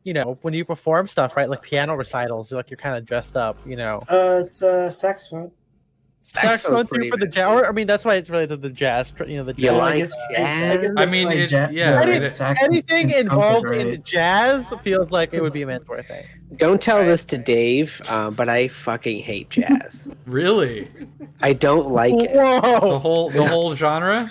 when you perform stuff, right? Like piano recitals, you're kind of dressed up, It's saxophone. Saxophone too for the jazz. Or, I mean, that's why it's related to the jazz. The jazz. You like guess jazz? I mean, anything involved in jazz feels like it would be a Mansour thing. Don't tell this to Dave, but I fucking hate jazz. Really? I don't like it. The whole genre?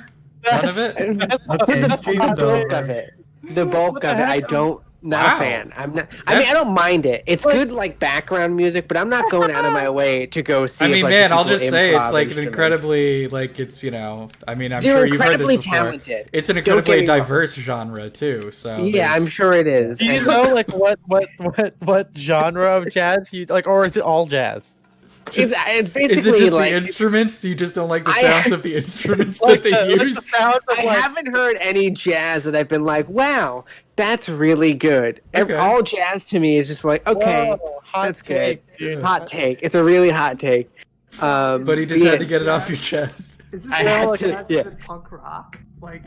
None of it? The bulk of it. The bulk of it. I don't. Not a fan. I mean, I don't mind it. It's good, like background music, but I'm not going out of my way to go see. I mean, man, I'll just say it's like an incredibly, like it's I mean, I'm sure you've heard this before. Talented. It's an incredibly diverse genre too. So yeah, I'm sure it is. Do you know like what genre of jazz you like, or is it all jazz? It's basically is it just like the instruments? You just don't like the sounds of the instruments that they use? I haven't heard any jazz that I've been like, wow, that's really good. Okay. All jazz to me is just like, okay, that's take, good. dude. Hot take. It's a really hot take. But he just had to get it off your chest. Is this jazz is punk rock? Like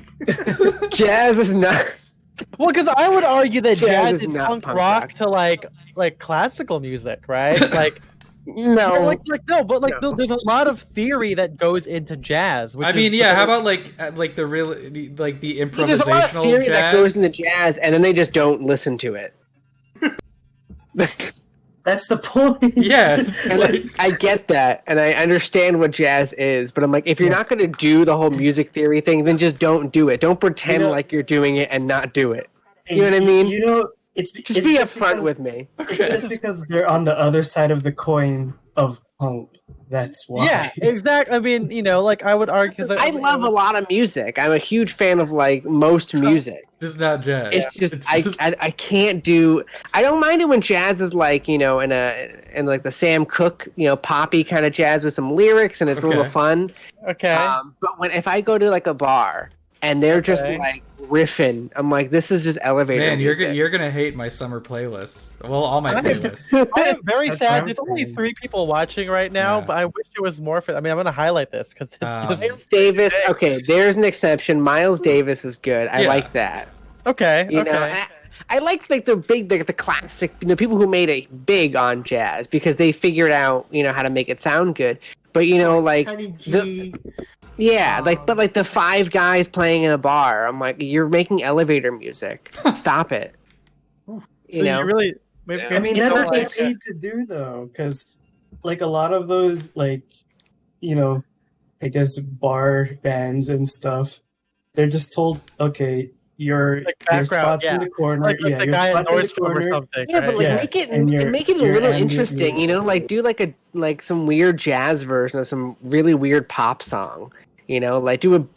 jazz is not. Well, because I would argue that jazz is not punk rock to like classical music, right? Like. No, there's a lot of theory that goes into jazz. I mean, how about like the real like the improvisational there's a lot of theory jazz that goes into jazz, and then they just don't listen to it. That's the point. Yeah, and I get that, and I understand what jazz is, but I'm like, if you're not going to do the whole music theory thing, then just don't do it. Don't pretend like you're doing it and not do it. You know what I mean? It's be upfront with me. It's just because they're on the other side of the coin of punk. That's why. Yeah, exactly. I mean, I would argue. I love a lot of music. I'm a huge fan of like most music. Just not jazz. It's just I can't do. I don't mind it when jazz is like in like the Sam Cooke poppy kind of jazz with some lyrics and it's a little fun. Okay. But if I go to like a bar and they're just like riffing, I'm like, this is just elevator music. Man, you're gonna hate my summer playlist. Well, all my playlists. I am very sad. There's only 3 people watching right now, but I wish it was more for. I mean, I'm gonna highlight this because it's just Miles Davis. Okay, there's an exception. Miles Davis is good. I like that. Okay. You know, I like the big, the classic, the people who made it big on jazz because they figured out, how to make it sound good. But like Kenny G. But the 5 guys playing in a bar, I'm like, you're making elevator music. Stop it. You really. I mean, that's what they paid to do though, because like a lot of those I guess bar bands and stuff, they're just told, okay, your spot in the corner, the guy in Nordstrom or something. Yeah, but make it a little interesting, like do like some weird jazz version of some really weird pop song. Do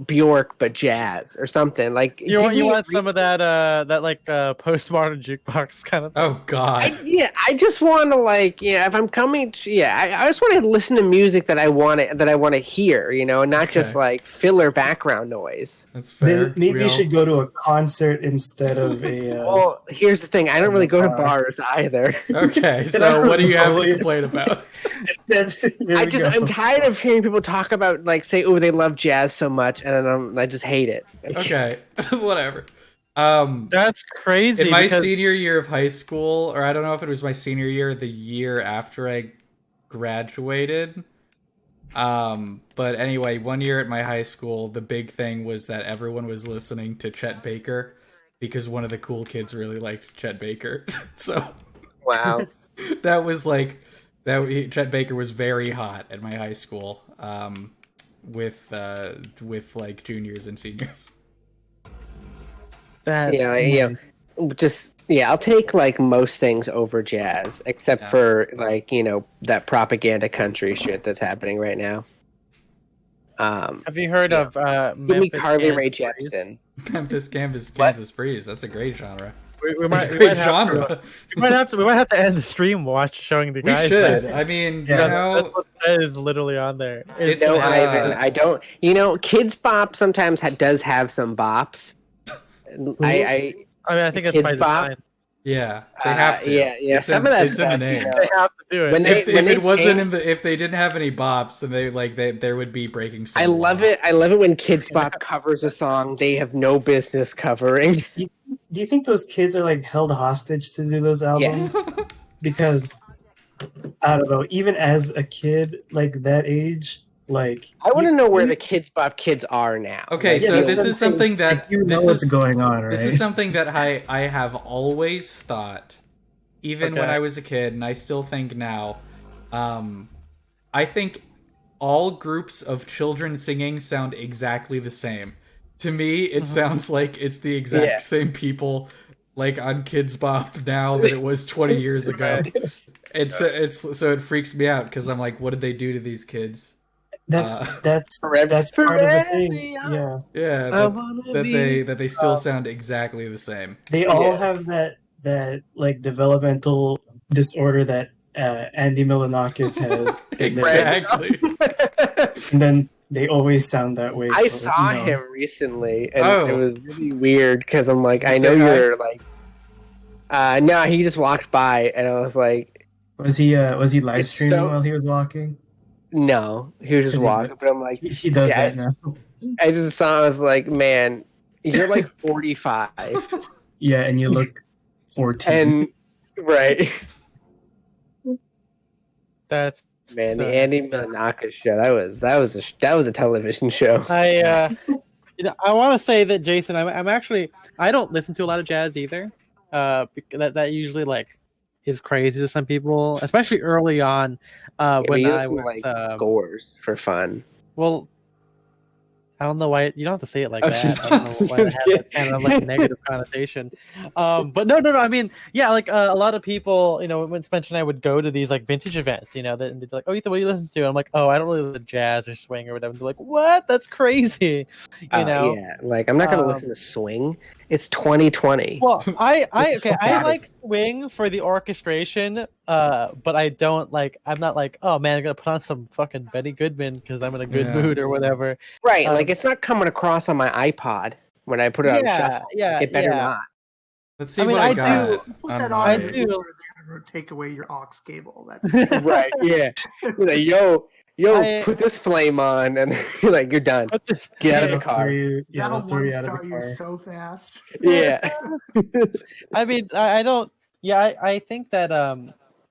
Bjork but jazz or something. Like you want some of that postmodern jukebox kind of. Oh God. I just want to if I'm coming. I just want to listen to music that I want to hear. And not just like filler background noise. That's fair. Then maybe you should go to a concert instead of a. Well, here's the thing. I don't really go to bars either. Okay, so what do you have to complain about? I'm tired of hearing people talk about say, oh, they love jazz so much, and then I just hate it. Okay, whatever. That's crazy. In my senior year of high school, or I don't know if it was my senior year or the year after I graduated. But anyway, one year at my high school, the big thing was that everyone was listening to Chet Baker because one of the cool kids really liked Chet Baker. So, wow, that was Chet Baker was very hot at my high school. With juniors and seniors. I'll take most things over jazz except for that propaganda country shit that's happening right now. Have you heard of give me Carly Rae Jepsen? Memphis Kansas Breeze. That's a great genre. We might have to end the stream showing the guys. We should. I mean, that is literally on there. Ivan, I don't. Kids Bop sometimes does have some bops. I think it's Kids Bop. Design. Yeah, they have to. Yeah. Some of that it's in the name. They have to do it. If they didn't have any bops, then there would be breaking. I love it. I love it when Kids Bop covers a song they have no business covering. do you think those kids are like held hostage to do those albums? Yes. Because I don't know, even as a kid like that age, like I want to know where the Kids Bop kids are now. Okay, like, so this is something that like, you know what's going on, right? This is something that I have always thought, even when I was a kid, and I still think now. I think all groups of children singing sound exactly the same. To me, it sounds like it's the exact same people, like on Kids Bop now that it was 20 years ago. It's so it freaks me out because I'm like, what did they do to these kids? That's part of the thing. Yeah. Yeah, that they still sound exactly the same. They all have that like developmental disorder that Andy Milonakis has. Exactly. And then they always sound that way. I saw him recently, and it was really weird because I'm like, I know you're like. No, he just walked by, and I was like, was he live streaming while he was walking? No, he was just walking. But I'm like, he does that now. I just saw. I was like, man, you're like 45. Yeah, and you look 14. And right. That's man, the Andy Milonakis show. That was a television show. I want to say that Jason, I'm actually I don't listen to a lot of jazz either. That usually like is crazy to some people, especially early on. When I was like scores for fun. Well, I don't know why you don't have to say it like that. I don't know why it has that kind of like negative connotation. But no. I mean, yeah, like a lot of people, when Spencer and I would go to these like vintage events, that and they'd be like, "Oh, Ethan, what do you listen to?" And I'm like, "Oh, I don't really listen to jazz or swing or whatever." And they're like, "What? That's crazy," Yeah, like I'm not gonna listen to swing. It's 2020. Well, I like swing for the orchestration, but I don't like. I'm not like, oh man, I'm gonna put on some fucking Benny Goodman because I'm in a good mood or whatever. Right, like it's not coming across on my iPod when I put it on shuffle. Yeah, it better not. Let's see what I got. Put that on. I do. Take away your aux cable. That's right. Yeah. You're like, yo, put this flame on, and you're like, you're done. Get out of the car. That'll one star you so fast. Yeah. I mean, I don't. Yeah, I think that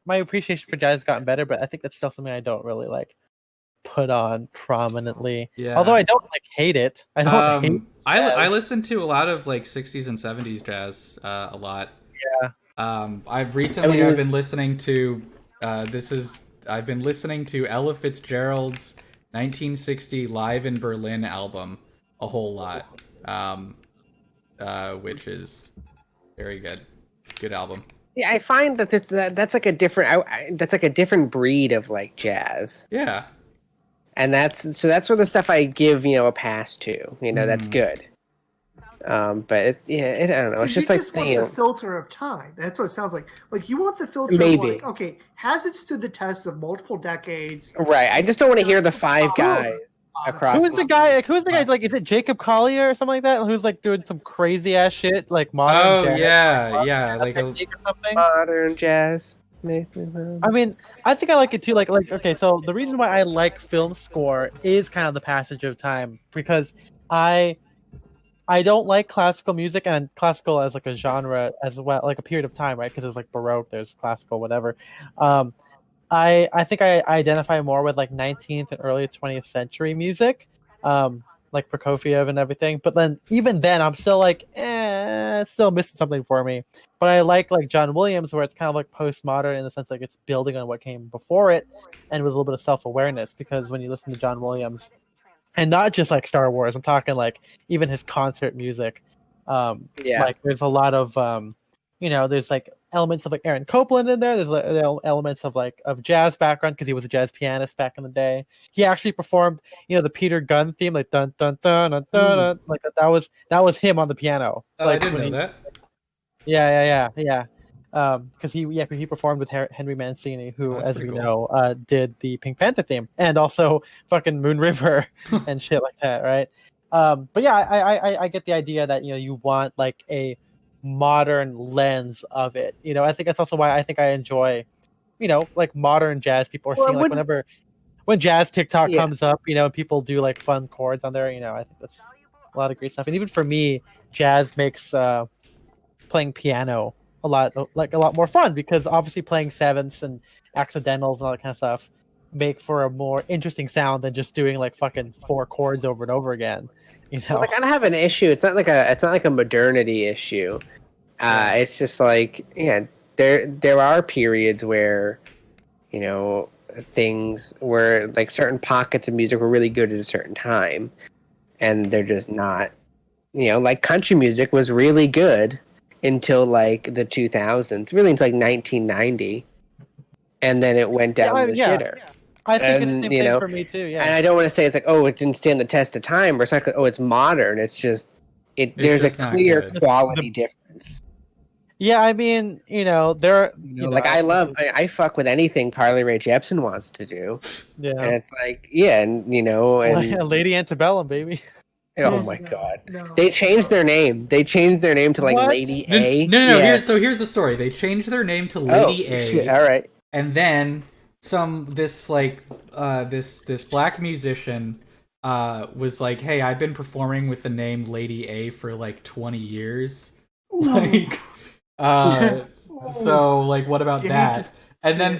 my appreciation for jazz has gotten better, but I think that's still something I don't really like put on prominently. Yeah. Although I don't like hate it. I don't hate. I listen to a lot of like 60s and 70s jazz a lot. Yeah. I've been listening to I've been listening to Ella Fitzgerald's 1960 Live in Berlin album a whole lot, which is very good. Good album. Yeah, I find that that's like a different breed of like jazz. Yeah. And that's where the stuff I give a pass to. That's good. But I don't know. So it's just like the filter of time. That's what it sounds like. Like you want the filter. Maybe. Of like, okay, has it stood the test of multiple decades? Right. I just don't want to hear the five guys across. Who's the guy? Like, is it Jacob Collier or something like that? Who's like doing some crazy ass shit, like modern jazz? Yeah, like something? Modern jazz. I mean, I think I like it too. Like, okay, so the reason why I like film score is kind of the passage of time because I don't like classical music and classical as like a genre as well, like a period of time, right? Because there's like Baroque, there's classical, whatever. I think I identify more with like 19th and early 20th century music, like Prokofiev and everything. But then even then, I'm still like, it's still missing something for me. But I like John Williams, where it's kind of like postmodern in the sense like it's building on what came before it, and with a little bit of self-awareness. Because when you listen to John Williams, and not just like Star Wars, I'm talking like even his concert music. Like there's a lot of there's like elements of like Aaron Copland in there. There's elements of like of jazz background because he was a jazz pianist back in the day. He actually performed the Peter Gunn theme, like dun dun dun dun dun, dun like that was him on the piano. Oh, like, I didn't know that. Yeah. Because he performed with Henry Mancini, who, as we know, did the Pink Panther theme and also fucking Moon River and shit like that, right? But yeah, I get the idea that you want like a modern lens of it. I think that's also why I think I enjoy, like modern jazz. People are seeing like when jazz TikTok comes up, and people do like fun chords on there. I think that's a lot of great stuff. And even for me, jazz makes playing piano a lot more fun, because obviously playing sevenths and accidentals and all that kind of stuff make for a more interesting sound than just doing like fucking 4 chords over and over again. You know, like I don't have an issue. It's not like a modernity issue. It's just like, yeah, there are periods where, you know, things where like certain pockets of music were really good at a certain time, and they're just not. You know, like country music was really good until like the 2000s, really until like 1990, and then it went down the shitter. I think it's the same thing for me too. Yeah, and I don't want to say it's like, oh, it didn't stand the test of time, or it's like, oh, it's modern. It's just there's a clear quality difference. Yeah, I mean, you know, like I fuck with anything Carly Rae Jepsen wants to do. Yeah, and it's like, yeah, and you know, and Lady Antebellum, baby. Oh my god! They changed their name. They changed their name to like Lady A. No. Yeah. Here's the story. They changed their name to Lady A. Shit. All right. And then this black musician was like, hey, I've been performing with the name Lady A for like 20 years. Like, so like, what about that? And then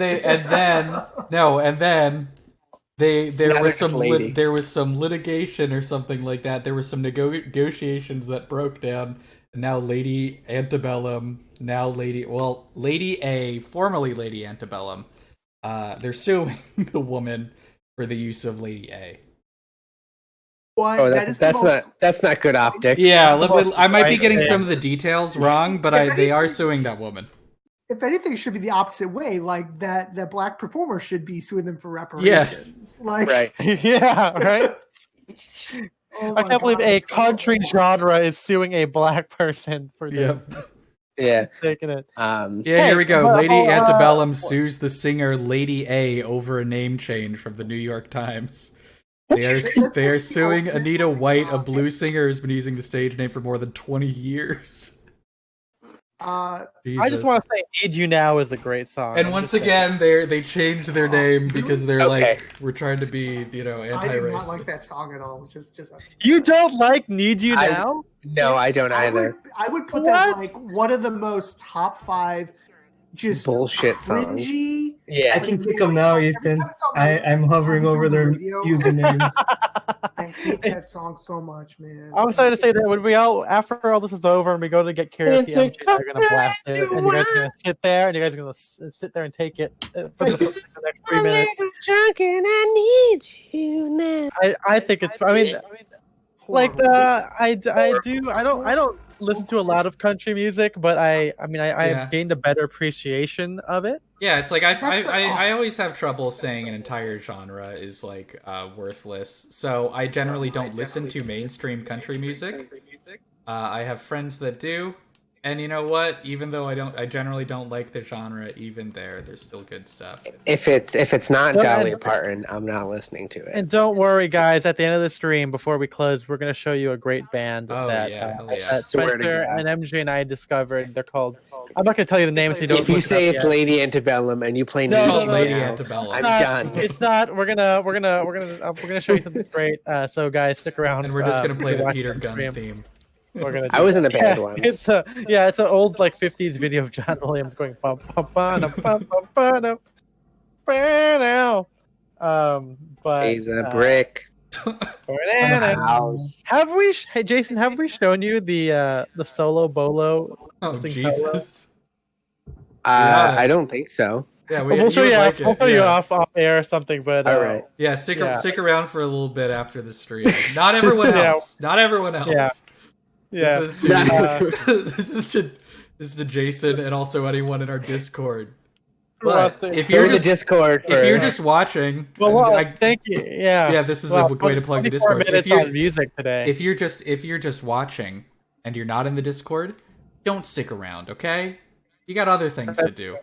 there was some litigation or something like that. There was some negotiations that broke down, and now Lady Antebellum, Lady A, formerly Lady Antebellum, they're suing the woman for the use of Lady A. Oh, that's not good optics. Yeah, I might be getting some of the details wrong, but they are suing that woman. If anything, it should be the opposite way. Like that black performer should be suing them for reparations. Yes. Like, right. Yeah, right. I can't believe a country genre is suing a black person for them. Yeah. Taking it. Here we go. Lady Antebellum sues the singer Lady A over a name change from the New York Times. They are suing Anita White, a blues singer who's been using the stage name for more than 20 years. I just want to say "Need You Now" is a great song. And once again, they changed their name because they're like, we're trying to be, you know, anti-racist. I do not like that song at all. Just you don't like "Need You Now"? No, I don't either. I would put that like one of the most top 5 just bullshit songs. Yeah, I can pick them now, Ethan. I'm hovering over their username. I hate that song so much, man. I'm sorry to say that when after all this is over and we go to get karaoke, we're gonna blast it, and you guys are gonna sit there, and you guys are gonna sit there and take it for the next 3 minutes. Drunk and I need you now. I think it's. I mean, like I don't listen to a lot of country music, but I've gained a better appreciation of it. Yeah, it's like I always have trouble saying an entire genre is like worthless. So I generally don't listen to mainstream country music. I have friends that do, and you know what? Even though I generally don't like the genre, even there's still good stuff. If it's not Dolly Parton, I'm not listening to it. And don't worry, guys. At the end of the stream, before we close, we're going to show you a great band that Spencer and MJ and I discovered. They're called. I'm not going to tell you the name if you don't. If you say it's Lady Antebellum and you play Lady Antebellum, I'm done. It's not. We're gonna show you something great. So guys, stick around. And we're just gonna play the Peter Gunn theme. I was in a band once. It's an old like 50s video of John Williams going bum bum bum bum bum bum. But he's a brick. Have we, Jason? Have we shown you the solo bolo? Oh Jesus! I don't think so. Yeah, we'll show you. We'll show you off air or something. But all right. Yeah, stick around for a little bit after the stream. Not everyone else. Not everyone else. Yeah. This is to Jason and also anyone in our Discord. But if you're in the Discord, if you're just watching, thank you. Yeah, this is a way to plug the Discord. If you're on music today, if you're just watching and you're not in the Discord, don't stick around. Okay, you got other things to do.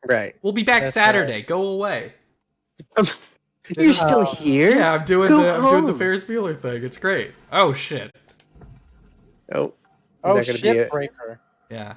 Right. We'll be back Saturday. Go away. You're still here? Yeah, I'm doing the Ferris Bueller thing. It's great. Oh shit. Oh. Shit breaker. Yeah.